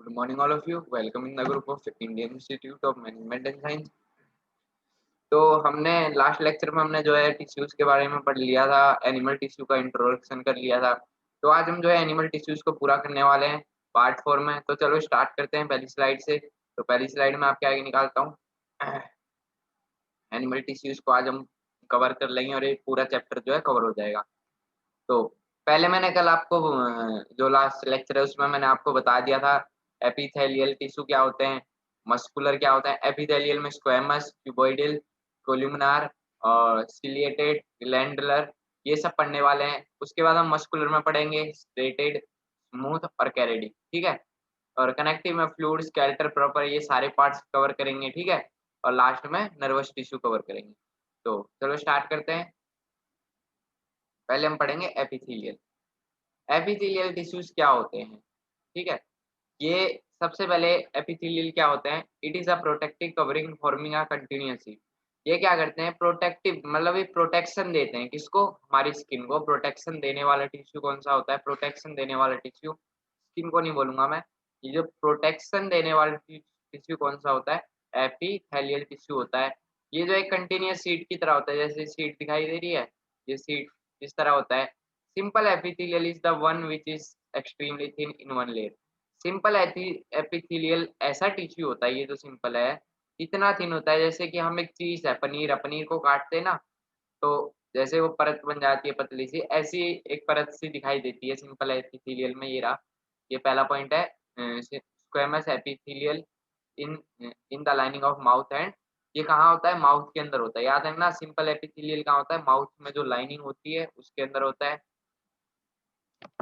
Good morning, all of you. Welcome in the group of Indian Institute of Management and Science. तो हमने last lecture में हमने जो है टिश्यूज के बारे में पढ़ लिया था, एनिमल टिश्यू का इंट्रोडक्शन कर लिया था। तो आज हम जो है एनिमल टिश्यूज को पूरा करने वाले हैं पार्ट 4 में। तो चलो स्टार्ट करते हैं पहली स्लाइड से। तो पहली स्लाइड में आपके आगे निकालता हूँ एनिमल टिश्यूज को आज हम कवर कर लेंगे और ये पूरा चैप्टर जो है कवर हो जाएगा। तो पहले मैंने कल आपको जो लास्ट लेक्चर है उसमें मैंने आपको बता दिया था एपिथेलियल टिश्यू क्या होते हैं, मस्कुलर क्या होता है। एपिथेलियल में स्क्वेमस, क्यूबॉइडल, कोल्यूमिनार और सिलिएटेड, ग्लैंडुलर, ये सब पढ़ने वाले हैं। उसके बाद हम मस्कुलर में पढ़ेंगे स्ट्रेटेड, स्मूथ और कैरेडी, ठीक है। और कनेक्टिव में फ्लूइड, स्केलेटल, प्रॉपर, ये सारे पार्ट्स कवर करेंगे, ठीक है। और लास्ट में नर्वस टिश्यू कवर करेंगे। तो चलो स्टार्ट करते हैं। पहले हम पढ़ेंगे एपिथेलियल। एपिथेलियल टिश्यूज क्या होते हैं, ठीक है। ये सबसे पहले एपिथेलियल क्या होते हैं, it is a protective covering forming a continuously. ये क्या करते हैं, प्रोटेक्टिव मतलब ये प्रोटेक्शन देते हैं किसको, हमारी स्किन को। प्रोटेक्शन देने वाला टिश्यू कौन सा होता है, प्रोटेक्शन देने वाला टिश्यू, स्किन को नहीं बोलूंगा मैं। ये जो प्रोटेक्शन देने वाला टिश्यू कौन सा होता है, एपिथेलियल टिश्यू होता है। ये जो एक कंटिन्यूअस शीट की तरह होता है, जैसे शीट दिखाई दे रही है, ये शीट इस तरह होता है। Simple epithelial is the one which is extremely thin in one layer. Simple epithelial ऐसा टिश्यू होता है, ये जो सिंपल है इतना थिन होता है जैसे कि हम एक चीज है, पनीर है, पनीर को काटते हैं ना, तो जैसे वो परत बन जाती है पतली सी, ऐसी एक परत सी दिखाई देती है सिंपल एपिथेलियल में। ये रहा, ये पहला पॉइंट है। Squamous epithelial in in the lining of mouth and, ये कहाँ होता है, माउथ के अंदर होता है। याद रखना, सिंपल एपिथेलियल कहाँ होता है, माउथ में जो लाइनिंग होती है उसके अंदर होता है।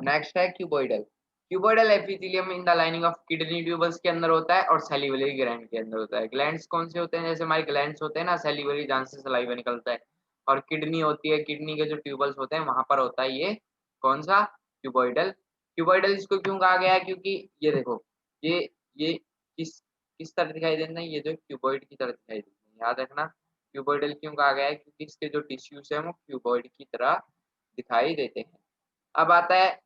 नेक्स्ट है cuboidal. Cuboidal epithelium in the lining of kidney tubules के अंदर होता है और सैलिवरी ग्लैंड के अंदर होता है। ग्लैंड्स कौन से होते हैं, जैसे हमारे ग्लैंड्स होते हैं ना, सैलिवरी जहाँ से सलाइवा निकलता है, और किडनी होती है, किडनी के जो ट्यूबल्स होते हैं वहां पर होता है ये कौन सा, क्यूबॉइडल। क्यूबॉइडल इसको क्यों कहा गया है, क्योंकि ये देखो, ये ये किस किस तरह दिखाई देता है, ये जो क्यूबॉइड की तरह दिखाई देता है। याद रखना, क्यूबॉइडल क्यों कहा गया है, क्योंकि इसके जो टिश्यूज है वो क्यूबॉइड की तरह दिखाई देते हैं। अब आता है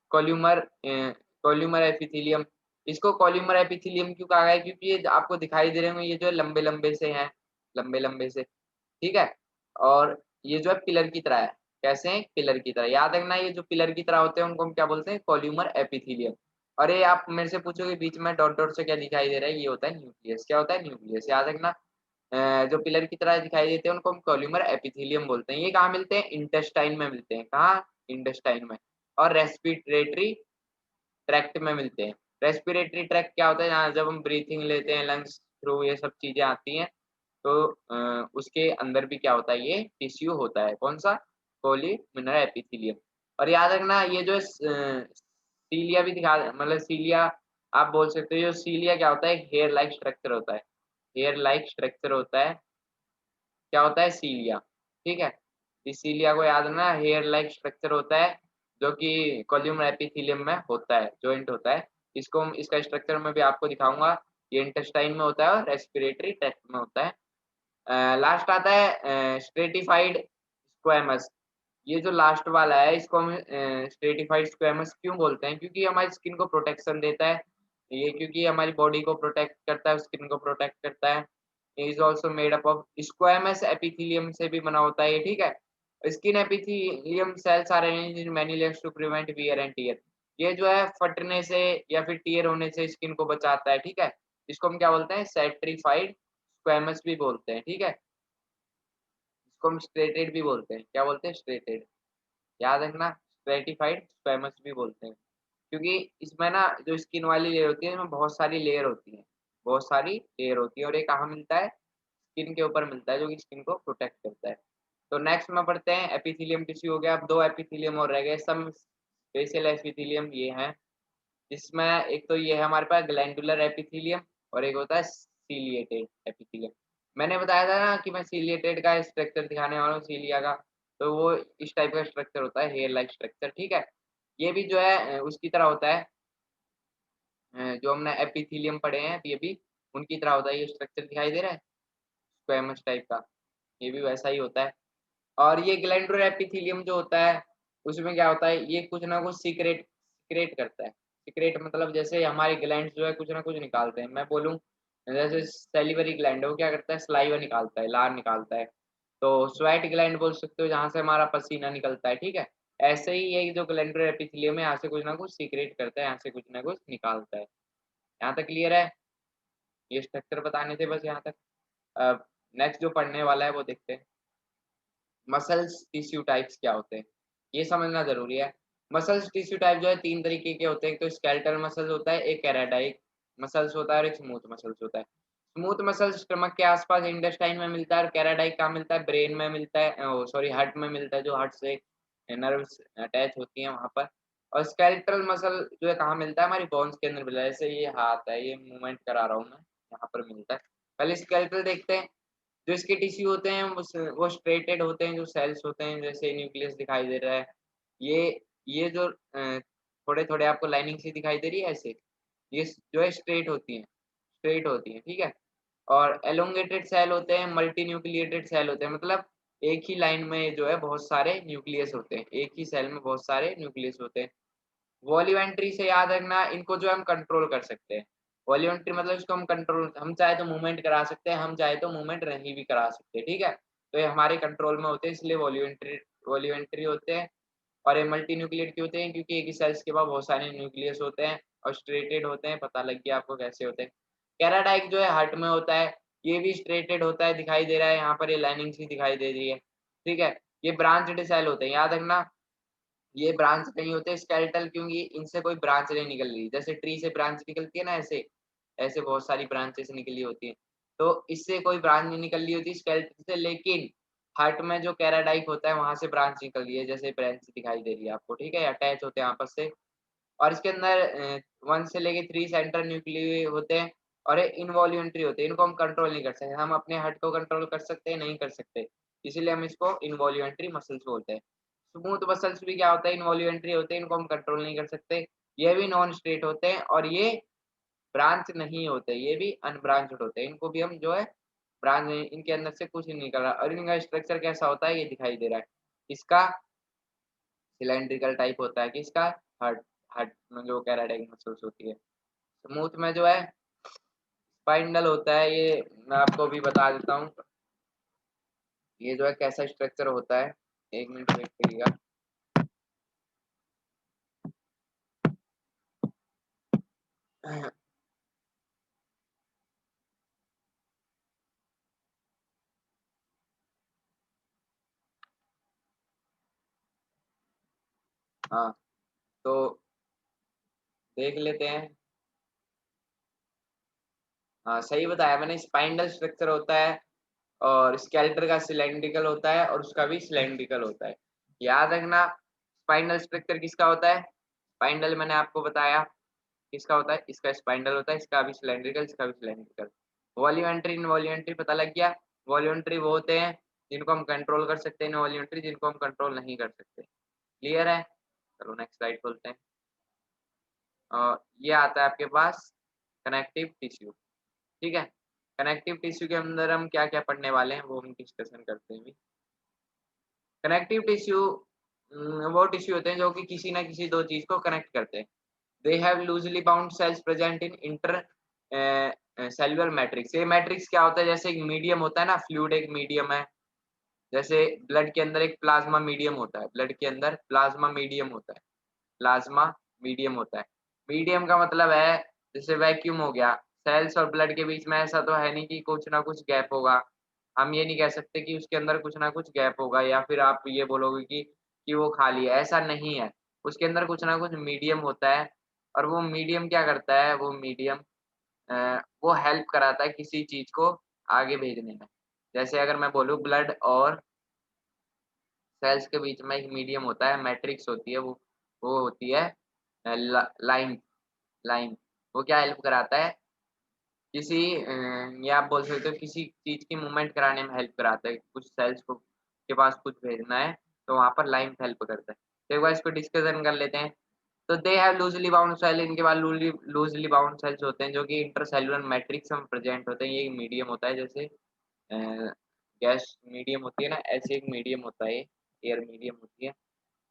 कॉल्यूमर एपिथेलियम। इसको कॉल्यूमर एपिथेलियम क्यों कहा गया है, क्योंकि ये आपको दिखाई दे रहे होंगे, ये जो है लंबे लंबे से हैं, लंबे लंबे से, ठीक है। और ये जो है पिलर की तरह है। कैसे हैं, पिलर की तरह। याद रखना, ये जो पिलर की तरह होते हैं उनको हम क्या बोलते हैं, कॉल्यूमर एपिथेलियम। और ये आप मेरे से पूछोगे बीच में डॉट डॉट से क्या दिखाई दे रहा है, ये होता है न्यूक्लियस। क्या होता है, न्यूक्लियस। याद रखना, जो पिलर की तरह दिखाई देते हैं उनको हम कॉल्यूमर एपिथेलियम बोलते हैं। ये कहाँ मिलते हैं, इंटेस्टाइन में मिलते हैं। कहाँ, इंटेस्टाइन में। और रेस्पिरेटरी ट्रैक्ट में मिलते हैं। रेस्पिरेटरी ट्रैक्ट क्या होता है, जहाँ जब हम ब्रीथिंग लेते हैं, लंग्स थ्रू ये सब चीजें आती हैं, तो उसके अंदर भी क्या होता है, ये टिश्यू होता है। कौन सा, कोलिमिनर एपिथेलियम। और याद रखना, ये जो सीलिया भी दिखा, मतलब सीलिया आप बोल सकते हो। जो सीलिया क्या होता है, हेयर लाइक स्ट्रक्चर होता है। हेयर लाइक स्ट्रक्चर होता है, क्या होता है, सीलिया, ठीक है। इस सीलिया को याद रखना, हेयर लाइक स्ट्रक्चर होता है जो कि कॉल्यूमर एपिथेलियम में होता है, जॉइंट होता है। इसको इसका स्ट्रक्चर में भी आपको दिखाऊंगा। ये इंटेस्टाइन में होता है और रेस्पिरेटरी ट्रैक्ट में होता है। लास्ट आता है स्ट्रेटिफाइड स्क्वेमस। ये जो लास्ट वाला है इसको हम स्ट्रेटिफाइड स्क्वेमस क्यों बोलते हैं, क्योंकि हमारी स्किन को प्रोटेक्शन देता है ये, क्योंकि हमारी बॉडी को प्रोटेक्ट करता है, स्किन को प्रोटेक्ट करता है। Is also made up of squamous epithelium से भी बना होता है ये, ठीक है। Skin epithelium cells are arranged in many layers to prevent wear and tear. ये जो है फटने से या फिर टियर होने से स्किन को बचाता है, ठीक है। इसको हम क्या बोलते हैं, सेट्रिफाइड स्क्वेमस भी बोलते हैं, ठीक है। इसको हम स्ट्रेटेड भी बोलते हैं। क्या बोलते हैं, स्ट्रेटेड। याद रखना, स्ट्रेटिफाइड स्क्वेमस भी बोलते हैं, क्योंकि इसमें ना जो स्किन वाली लेयर होती है इसमें बहुत सारी लेयर होती है, बहुत सारी लेयर होती है। और ये कहाँ मिलता है, स्किन के ऊपर मिलता है, जो कि स्किन को प्रोटेक्ट करता है। तो नेक्स्ट में पढ़ते हैं एपिथेलियम टिश्यू हो गया। अब दो एपिथेलियम और रह गए, सब स्पेशल एपिथेलियम ये हैं, जिसमें एक तो ये है हमारे पास ग्लैंडुलर एपिथेलियम, और एक होता है सीलिएटेड एपिथेलियम। मैंने बताया था ना कि मैं सीलिएटेड का स्ट्रक्चर दिखाने वाला हूँ, सीलिया का। तो वो इस टाइप का स्ट्रक्चर होता है, हेयर लाइक स्ट्रक्चर, ठीक है। ये भी जो है उसकी तरह होता है, जो हमने एपिथेलियम पढ़े हैं अभी अभी, उनकी तरह होता है। ये स्ट्रक्चर दिखाई दे रहा है स्क्वेमस टाइप का, ये भी वैसा ही होता है। और ये ग्लैंडुलर एपिथेलियम जो होता है उसमें क्या होता है, ये कुछ ना कुछ सीक्रेट सीक्रेट करता है। सीक्रेट मतलब जैसे हमारे ग्लैंड जो है कुछ ना कुछ निकालते हैं। मैं बोलूँ जैसे सैलिवरी ग्लैंड है, वो क्या करता है, सलाइवा निकालता है, लार निकालता है। तो स्वेट ग्लैंड बोल सकते हो, जहाँ से हमारा पसीना निकलता है, ठीक है। ऐसे ही ये जो ग्लैंडुलर एपिथेलियम है, यहाँ से कुछ ना कुछ सीक्रेट करता है, यहाँ से कुछ ना कुछ निकालता है। यहाँ तक क्लियर है? ये स्ट्रक्चर बताने थे बस यहाँ तक। अब नेक्स्ट जो पढ़ने वाला है वो देखते हैं। मसल्स टिश्यू टाइप्स क्या होते हैं, ये समझना जरूरी है। मसल्स टिश्यू टाइप जो है तीन तरीके के होते हैं। एक तो स्केलेटल मसल्स होता है, एक कैराटाइक मसल्स होता है और एक स्मूथ मसल्स होता है। स्मूथ मसल्स स्टमक के आसपास इंटेस्टाइन में मिलता है और कैराटाइक कहाँ मिलता है, ब्रेन में मिलता है, सॉरी हार्ट में मिलता है, जो हार्ट से नर्व्स अटैच होती हैं वहां पर। और स्केलेटल मसल जो है कहाँ मिलता है, हमारी बोन्स के अंदर मिलता है। जैसे ये हाथ है, ये मूवमेंट करा रहा हूँ मैं, यहाँ पर मिलता है। पहले स्केलेटल देखते हैं। जो इसके टिश्यू होते हैं वो स्ट्रेटेड होते हैं, जो सेल्स होते हैं, जैसे न्यूक्लियस दिखाई दे रहा है। ये ये जो थोड़े-थोड़े आपको लाइनिंग सी दिखाई दे रही है ऐसे, ये जो है स्ट्रेट होती हैं, ठीक है? और एलोंगेटेड सेल होते हैं, मल्टी न्यूक्लिएटेड सेल होते हैं, मतलब एक ही लाइन में जो है बहुत सारे न्यूक्लियस होते हैं, एक ही सेल में बहुत सारे न्यूक्लियस होते हैं। वॉल्यूमेंट्री से याद रखना, इनको जो हम कंट्रोल कर सकते हैं। वॉल्यूमेंट्री मतलब इसको हम कंट्रोल, हम चाहे तो मूवमेंट करा सकते हैं, हम चाहे तो मूवमेंट नहीं भी करा सकते, ठीक है? तो ये हमारे कंट्रोल में होते हैं, इसलिए वॉल्यूमेंट्री होते हैं। और ये मल्टी न्यूक्लिएट क्यों होते हैं, क्योंकि एक ही सेल्स के पास बहुत सारे न्यूक्लियस होते हैं और स्ट्रेटेड होते हैं। पता लग गया आपको कैसे होते हैं। कैराटाइक जो है हार्ट में होता है, ये भी स्ट्रेटेड होता है, दिखाई दे रहा है यहाँ पर, ये लाइनिंग सी दिखाई दे रही है, ठीक है? ये ब्रांच्ड सेल होते हैं, याद रखना। ये ब्रांच नहीं होते स्केलेटल, क्योंकि इनसे कोई ब्रांच नहीं निकल रही। जैसे ट्री से ब्रांच निकलती है ना, ऐसे ऐसे बहुत सारी ब्रांचेस निकली होती हैं। तो इससे कोई ब्रांच नहीं निकल रही होती स्केलेटन से, लेकिन हार्ट में जो कैराडाइक होता है वहां से ब्रांच निकल रही है, जैसे ब्रांच दिखाई दे रही है आपको, ठीक है? अटैच होते हैं आपस से। और इसके अंदर 1 से लेके 3 सेंट्रल न्यूक्लियई होते हैं और ये इनवॉल्यूंटरी होते हैं। इनको हम कंट्रोल नहीं कर सकते। हम अपने हार्ट को कंट्रोल कर सकते हैं? नहीं कर सकते। इसीलिए हम इसको इनवॉल्यूंटरी मसल्स बोलते हैं। स्मूथ मसल्स भी क्या होता है, इनवॉल्यूंटरी होते हैं, इनको हम कंट्रोल नहीं कर सकते। ये भी नॉन स्ट्रेट होते हैं और ये ब्रांच नहीं होते, ये भी अनब्रांच्ड होते हैं। इनको भी हम जो है ब्रांच नहीं, इनके अंदर से कुछ नहीं निकल रहा। और इनका स्ट्रक्चर कैसा होता है, ये दिखाई दे रहा है। इसका सिलेंड्रिकल टाइप होता है, किसका, हार्ट हार्ट में जो कैराटिक मसल्स होती है। स्मूथ में जो है स्पाइंडल होता है, ये मैं आपको भी बता देता हूँ। ये जो है कैसा स्ट्रक्चर होता है, 1 मिनट वेट करिएगा। हाँ, तो देख लेते हैं। हाँ, सही बताया मैंने, स्पाइंडल स्ट्रक्चर होता है और स्केलेटल का सिलेंड्रिकल होता है और उसका भी सिलेंड्रिकल होता है। याद रखना, स्पाइनल स्ट्रक्चर किसका होता है, स्पाइंडल मैंने आपको बताया किसका होता है, इसका स्पाइंडल होता है, इसका भी सिलेंड्रिकल, इसका भी सिलेंड्रिकल। वॉल्यूमेंट्री इनवॉल्यूमेंट्री पता लग गया। वॉल्यूमेंट्री वो होते हैं जिनको हम कंट्रोल कर सकते हैं, इनवॉल्यूमेंट्री जिनको हम कंट्रोल नहीं कर सकते। क्लियर है? चलो नेक्स्ट स्लाइड खोलते हैं। और ये आता है आपके पास कनेक्टिव टिश्यू, ठीक है? कनेक्टिव टिश्यू के अंदर हम क्या-क्या पढ़ने वाले हैं वो हम डिस्कशन करते हैं अभी। कनेक्टिव टिश्यू वो टिश्यू होते हैं जो कि किसी ना किसी दो चीज को कनेक्ट करते हैं। दे have loosely bound cells present in inter cellular matrix. ये मैट्रिक्स क्या होता है, जैसे एक मीडियम होता है ना, फ्लूइड एक मीडियम है। जैसे ब्लड के अंदर एक प्लाज्मा मीडियम होता है, ब्लड के अंदर प्लाज्मा मीडियम होता है, प्लाज्मा मीडियम होता है। मीडियम का मतलब है जैसे वैक्यूम हो गया। सेल्स और ब्लड के बीच में ऐसा तो है नहीं कि कुछ ना कुछ गैप होगा। हम ये नहीं कह सकते कि उसके अंदर कुछ ना कुछ गैप होगा, या फिर आप ये बोलोगे कि वो खाली है, ऐसा नहीं है। उसके अंदर कुछ ना कुछ मीडियम होता है और वो मीडियम क्या करता है, वो मीडियम वो हेल्प कराता है किसी चीज को आगे भेजने में। जैसे अगर मैं बोलूँ ब्लड और सेल्स के बीच में एक मीडियम होता है, मैट्रिक्स होती है, वो होती है लाइम। लाइम वो क्या हेल्प कराता है, किसी ये आप बोल सकते हो किसी चीज की मूवमेंट कराने में हेल्प कराता है। कुछ सेल्स को के पास कुछ भेजना है तो वहां पर लाइम हेल्प करता है। तो एक बार इसको डिस्कशन कर लेते हैं। तो they have loosely bound cell, इनके पास लूजली बाउंड सेल्स होते हैं जो कि इंटरसेल्युलर मैट्रिक्स में प्रेजेंट होते हैं। ये मीडियम होता है, जैसे गैस मीडियम होती है ना, ऐसे एक मीडियम होता है, एयर मीडियम होती है।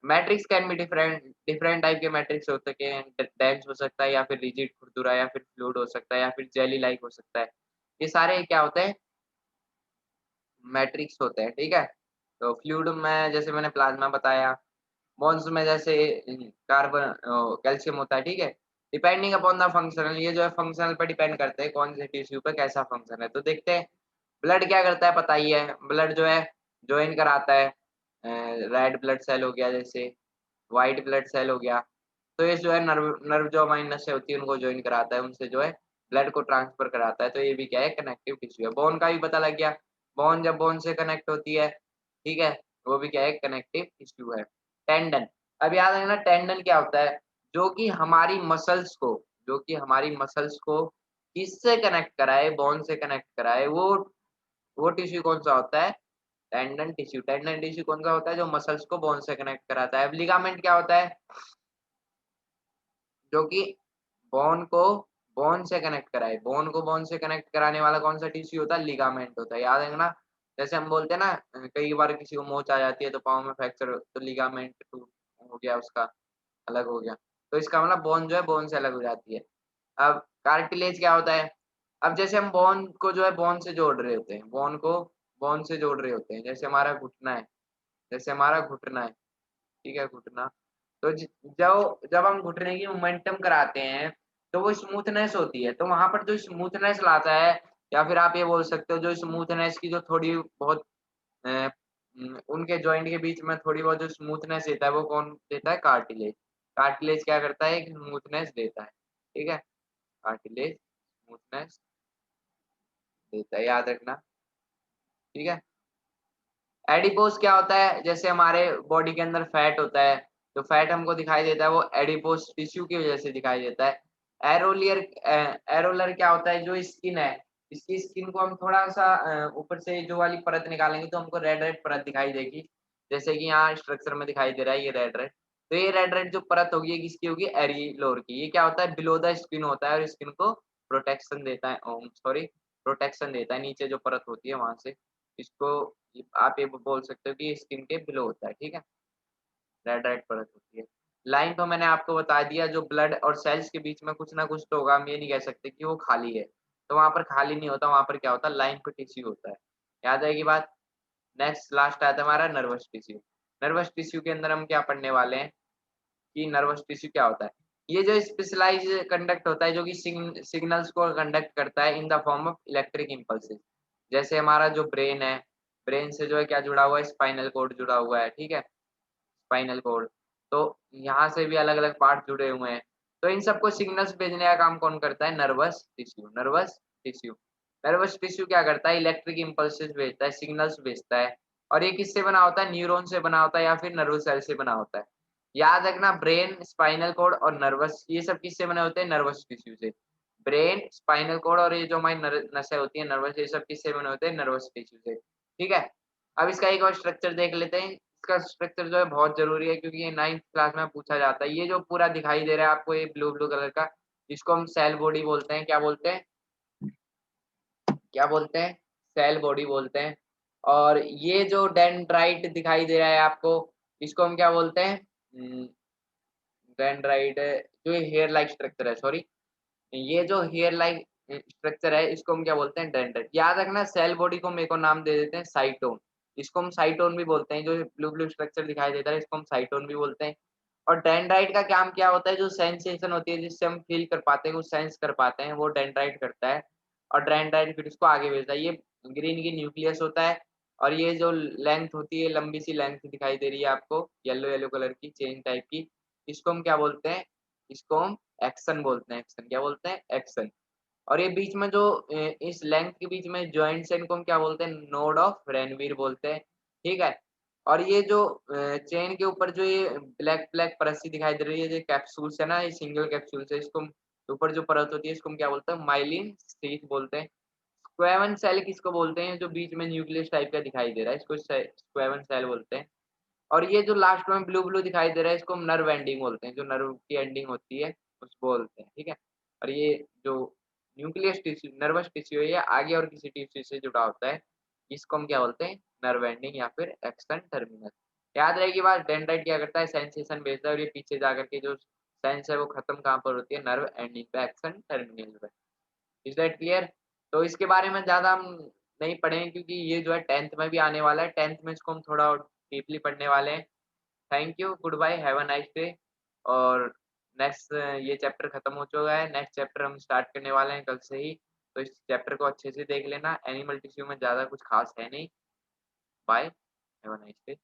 Matrix can be different different type के मैट्रिक्स हो सके हैं, डेंस हो सकता है या फिर रिजिड खुरदुरा या फिर फ्लूइड हो सकता है या फिर जेली लाइक हो सकता है। ये सारे क्या होते हैं? मैट्रिक्स होते हैं, ठीक है? तो फ्लूइड में जैसे मैंने प्लाज़्मा बताया, बोन्स में जैसे कार्बन कैल्शियम होता है, ठीक है? डिपेंडिंग अपॉन द फंक्शनल, ये जो है फंक्शनल पे डिपेंड करते हैं कौन से टिश्यू पे कैसा फंक्शन है। तो देखते हैं ब्लड क्या करता है, पता ही है। ब्लड जो है जॉइन कराता है, रेड ब्लड सेल हो गया जैसे, व्हाइट ब्लड सेल हो गया। तो ये जो है नर्व नर्व जो हमारी नसें होती हैं उनको जॉइन कराता है, उनसे जो है ब्लड को ट्रांसफर कराता है। तो ये भी क्या है, कनेक्टिव टिश्यू है। बोन का भी पता लग गया, बोन जब बोन से कनेक्ट होती है, ठीक है? वो भी क्या है, कनेक्टिव टिश्यू है। टेंडन, अब याद रखना टेंडन क्या होता है, जो कि हमारी मसल्स को किससे कनेक्ट कराए, बोन से कनेक्ट कराए, वो टिश्यू कौन-सा होता है? Tendon tissue. टेंडन टिश्यू कौन-सा होता है? जो मसल्स को बोन से कनेक्ट कराता है। अब लिगामेंट क्या होता है? जो कि बोन को बोन से कनेक्ट कराए। बोन को बोन से कनेक्ट कराने वाला कौन-सा टिश्यू होता है? लिगामेंट होता है। याद रखना, जैसे हम बोलते हैं ना कई बार किसी को मोच आ जाती है तो पाँव में फ्रैक्चर तो लिगामेंट टूट हो गया उसका, अलग हो गया। तो इसका मतलब बोन जो है बोन से अलग हो जाती है। अब कार्टिलेज क्या होता है? अब जैसे हम बोन को जो है बोन से जोड़ रहे होते हैं, बोन को बोन से जोड़ रहे होते हैं। जैसे हमारा घुटना है, ठीक है? घुटना। तो ज जो जब हम घुटने की मोमेंटम कराते हैं, तो वो स्मूथनेस होती है। तो वहाँ पर जो स्मूथनेस लाता है, या फिर आप ये बोल सकते हो जो स्मूथनेस की जो थोड़ी बहुत उनके जॉइंट के बीच में थोड़ी बहुत जो स्मूथनेस देता है, वो कौन देता है? कार्टिलेज। कार्टिलेज क्या करता है? एक स्मूथनेस देता है, ठीक है? कार्टिलेज स्मूथनेस देता है, याद रखना, ठीक है? एडिपोज क्या होता है? जैसे हमारे बॉडी के अंदर फैट होता है, तो फैट हमको दिखाई देता है वो एडिपोज टिश्यू की वजह से दिखाई देता है। एरोलर क्या होता है? जो स्किन है, इसकी स्किन को हम थोड़ा-सा ऊपर से जो वाली परत निकालेंगे तो हमको रेड-रेड परत दिखाई देगी। जैसे कि यहाँ स्ट्रक्चर में दिखाई दे रहा है ये रेड-रेड। तो ये रेड-रेड जो परत होगी ये किसकी होगी? एरिलोर की। ये क्या होता है? बिलो द स्किन होता है और स्किन को प्रोटेक्शन देता है, सॉरी, प्रोटेक्शन देता है नीचे जो परत होती है वहाँ से। इसको आप ये बोल सकते हो कि स्किन के बिलो होता है, ठीक है? रेड रेड परत होती है। लाइन तो मैंने आपको बता दिया, जो ब्लड और सेल्स के बीच में कुछ ना कुछ तो होगा, हम ये नहीं कह सकते कि वो खाली है। तो वहाँ पर खाली नहीं होता, वहाँ पर क्या होता है? लाइन पे टिश्यू होता है। याद आएगी बात? नेक्स्ट लास्ट आता है हमारा नर्वस टिश्यू। नर्वस टिश्यू के अंदर हम क्या पढ़ने वाले हैं कि नर्वस टिश्यू क्या होता है? ये जो स्पेशलाइज़्ड कंडक्ट होता है जो कि सिग्नल्स को कंडक्ट करता है in the form of electric impulses. जैसे हमारा जो ब्रेन है, ब्रेन से जो है क्या जुड़ा हुआ है? स्पाइनल कॉर्ड जुड़ा हुआ है, ठीक है? Spinal cord. तो यहाँ से भी अलग-अलग पार्ट जुड़े हुए हैं। तो इन सबको सिग्नल्स भेजने का काम कौन करता है? Nervous tissue. Nervous tissue. Nervous tissue क्या करता है? इलेक्ट्रिक इम्पल्सेस भेजता है, सिग्नल्स भेजता है। और ये किससे बना होता है? न्यूरॉन से बना होता है या फिर नर्व सेल से बना होता है। याद रखना, ब्रेन, स्पाइनल कॉर्ड और नर्वस, ये सब किससे बने होते हैं? नर्वस टिश्यू से। ब्रेन, स्पाइनल कॉर्ड और ये जो हमारी नसें होती हैं नर्वस, ये सब किससे बने होते हैं? नर्वस टिश्यू से। ठीक है? अब इसका एक और स्ट्रक्चर देख लेते हैं। इसका स्ट्रक्चर जो है बहुत ज़रूरी है क्योंकि ये 9th क्लास में पूछा जाता है। ये जो पूरा दिखाई दे रहा है आपको, ये ब्लू-ब्लू कलर का, इसको हम सेल बॉडी बोलते हैं। क्या बोलते हैं? क्या बोलते हैं? सेल बॉडी बोलते हैं। और ये जो डेंड्राइट दिखाई दे रहा है आपको, इसको हम क्या बोलते हैं? डेंड्राइट, जो हेयर लाइक स्ट्रक्चर है, सॉरी, ये जो हेयर लाइक स्ट्रक्चर है इसको हम क्या बोलते हैं? डेंड्राइट। याद रखना, सेल बॉडी को हम एक और नाम दे देते हैं, साइटोन। इसको हम साइटोन भी बोलते हैं, जो ब्लू ब्लू स्ट्रक्चर दिखाई देता है इसको हम साइटोन भी बोलते हैं। और डेंड्राइट का काम क्या होता है? जो सेंसेशन होती है जिससे हम फील कर पाते हैं, कुछ सेंस कर पाते हैं, वो डेंड्राइट करता है। और डेंड्राइट फिर उसको आगे भेजता है। ये ग्रीन की न्यूक्लियस होता है। और ये जो लेंथ होती है, लंबी सी लेंथ दिखाई दे रही है आपको, येलो येलो कलर की चेन टाइप की, इसको हम क्या बोलते हैं? इसको हम एक्सन बोलते हैं। एक्सन क्या बोलते हैं? एक्सन। और ये बीच में जो इस लेंथ के बीच में जॉइंट्स है, इनको हम क्या बोलते हैं? नोड ऑफ रेनवीर बोलते हैं, ठीक है? और ये जो चेन के ऊपर जो ये ब्लैक ब्लैक परत सी दिखाई दे रही है, ये कैप्सूल्स है ना, ये सिंगल कैप्सूल्स है, इसको हम ऊपर जो परत होती है इसको हम क्या बोलते हैं? माइलिन शीथ बोलते हैं। स्क्वेमन सेल किसको बोलते हैं? जो बीच में न्यूक्लियस टाइप का दिखाई दे रहा है, इसको स्क्वेमन सेल बोलते हैं। और ये जो लास्ट में ब्लू ब्लू दिखाई दे रहा है, इसको हम नर्व एंडिंग बोलते हैं, जो नर्व की एंडिंग होती है उसको बोलते हैं, ठीक है? और ये जो न्यूक्लियस टिश्यू, नर्वस टिश्यू है, ये आगे और किसी टिश्यू से जुड़ा होता है, इसको हम क्या बोलते हैं? नर्व एंडिंग या फिर एक्सन टर्मिनस। याद रहेगी बात, डेंड्राइट क्या करता है, सेंसेशन भेजता है और ये पीछे जाकर के जो सेंस है वो खत्म कहाँ पर होती है, नर्व एंडिंग पे, एक्शन टर्मिनल पे। Is that clear? तो इसके बारे में ज़्यादा हम नहीं पढ़ेंगे क्योंकि ये जो है 10th में भी आने वाला है, 10th में इसको हम थोड़ा और डीपली पढ़ने वाले हैं। Thank you, good bye, have a nice day. और नेक्स्ट ये चैप्टर खत्म हो चुका है, नेक्स्ट चैप्टर हम स्टार्ट करने वाले हैं कल से ही, तो इस चैप्टर को अच्छे से देख लेना। एनिमल टिश्यू में ज़्यादा कुछ खास है नहीं। Bye, have a nice day.